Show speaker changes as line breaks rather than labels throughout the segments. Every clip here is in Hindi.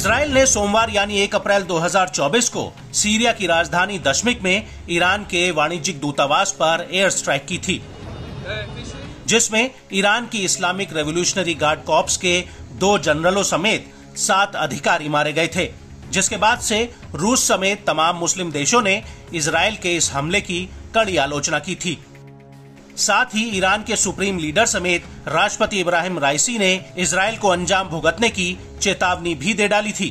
इजराइल ने सोमवार यानी 1 अप्रैल 2024 को सीरिया की राजधानी दमिश्क में ईरान के वाणिज्यिक दूतावास पर एयर स्ट्राइक की थी, जिसमें ईरान की इस्लामिक रेवोल्यूशनरी गार्ड कॉर्प्स के 2 जनरलों समेत 7 अधिकारी मारे गए थे, जिसके बाद से रूस समेत तमाम मुस्लिम देशों ने इजराइल के इस हमले की कड़ी आलोचना की थी। साथ ही ईरान के सुप्रीम लीडर समेत राष्ट्रपति इब्राहिम राइसी ने इजराइल को अंजाम भुगतने की चेतावनी भी दे डाली थी।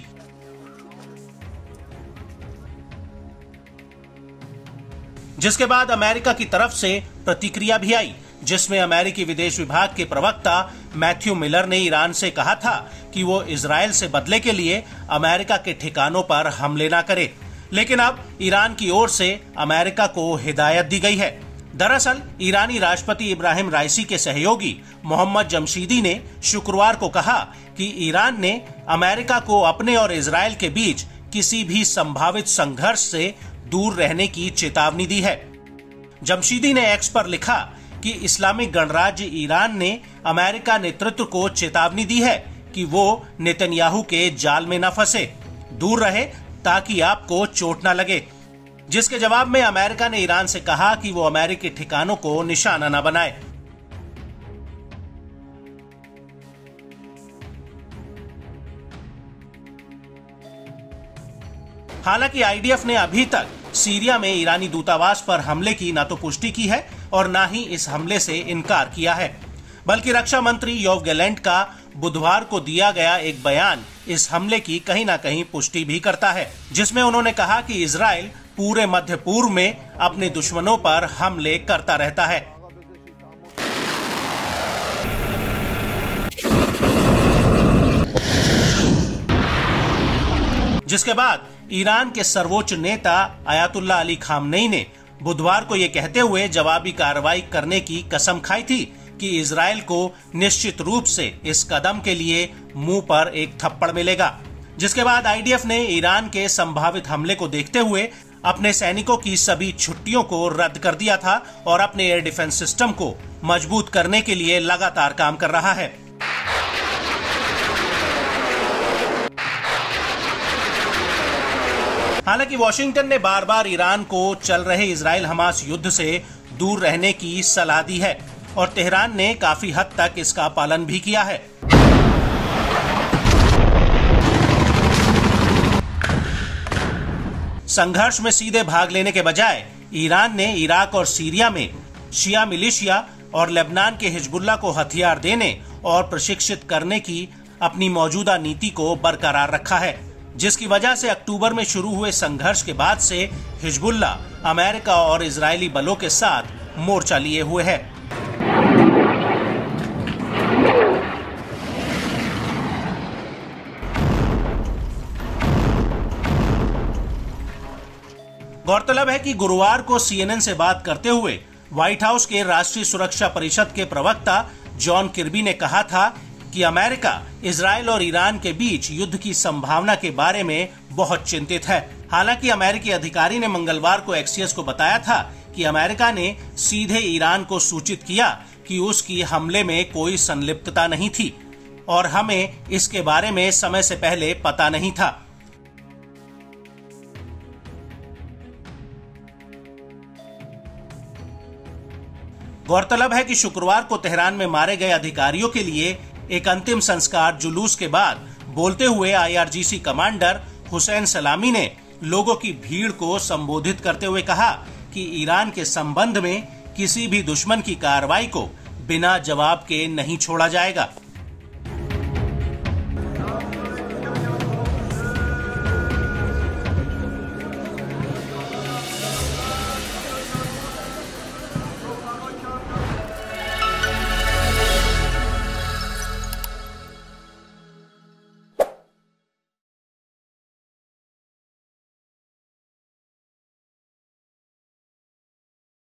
जिसके बाद अमेरिका की तरफ से प्रतिक्रिया भी आई, जिसमें अमेरिकी विदेश विभाग के प्रवक्ता मैथ्यू मिलर ने ईरान से कहा था कि वो इजराइल से बदले के लिए अमेरिका के ठिकानों पर हमले न करे, लेकिन अब ईरान की ओर से अमेरिका को हिदायत दी गई है। दरअसल ईरानी राष्ट्रपति इब्राहिम राइसी के सहयोगी मोहम्मद जमशीदी ने शुक्रवार को कहा कि ईरान ने अमेरिका को अपने और इजराइल के बीच किसी भी संभावित संघर्ष से दूर रहने की चेतावनी दी है। जमशीदी ने एक्स पर लिखा कि इस्लामिक गणराज्य ईरान ने अमेरिका नेतृत्व को चेतावनी दी है कि वो नेतन्याहू के जाल में न फंसे, दूर रहे ताकि आपको चोट न लगे। जिसके जवाब में अमेरिका ने ईरान से कहा कि वो अमेरिकी ठिकानों को निशाना न बनाए। हालांकि आईडीएफ ने अभी तक सीरिया में ईरानी दूतावास पर हमले की न तो पुष्टि की है और न ही इस हमले से इनकार किया है, बल्कि रक्षा मंत्री योव गैलेंट का बुधवार को दिया गया एक बयान इस हमले की कहीं न कहीं पुष्टि भी करता है, जिसमें उन्होंने कहा कि इजराइल पूरे मध्य पूर्व में अपने दुश्मनों पर हमले करता रहता है। जिसके बाद ईरान के सर्वोच्च नेता अयातुल्लाह अली खामनेई ने बुधवार को ये कहते हुए जवाबी कार्रवाई करने की कसम खाई थी कि इजराइल को निश्चित रूप से इस कदम के लिए मुंह पर एक थप्पड़ मिलेगा। जिसके बाद आईडीएफ ने ईरान के संभावित हमले को देखते हुए अपने सैनिकों की सभी छुट्टियों को रद्द कर दिया था और अपने एयर डिफेंस सिस्टम को मजबूत करने के लिए लगातार काम कर रहा है। हालांकि वॉशिंगटन ने बार बार ईरान को चल रहे इजराइल हमास युद्ध से दूर रहने की सलाह दी है और तेहरान ने काफी हद तक इसका पालन भी किया है। संघर्ष में सीधे भाग लेने के बजाय ईरान ने इराक और सीरिया में शिया मिलिशिया और लेबनान के हिजबुल्लाह को हथियार देने और प्रशिक्षित करने की अपनी मौजूदा नीति को बरकरार रखा है, जिसकी वजह से अक्टूबर में शुरू हुए संघर्ष के बाद से हिजबुल्लाह अमेरिका और इजरायली बलों के साथ मोर्चा लिए हुए है। गौरतलब है कि गुरुवार को सीएनएन से बात करते हुए व्हाइट हाउस के राष्ट्रीय सुरक्षा परिषद के प्रवक्ता जॉन किर्बी ने कहा था कि अमेरिका इजराइल और ईरान के बीच युद्ध की संभावना के बारे में बहुत चिंतित है। हालांकि अमेरिकी अधिकारी ने मंगलवार को एक्सियस को बताया था कि अमेरिका ने सीधे ईरान को सूचित किया कि उसकी हमले में कोई संलिप्तता नहीं थी और हमें इसके बारे में समय से पहले पता नहीं था। गौरतलब है कि शुक्रवार को तेहरान में मारे गए अधिकारियों के लिए एक अंतिम संस्कार जुलूस के बाद बोलते हुए आईआरजीसी कमांडर हुसैन सलामी ने लोगों की भीड़ को संबोधित करते हुए कहा कि ईरान के संबंध में किसी भी दुश्मन की कार्रवाई को बिना जवाब के नहीं छोड़ा जाएगा।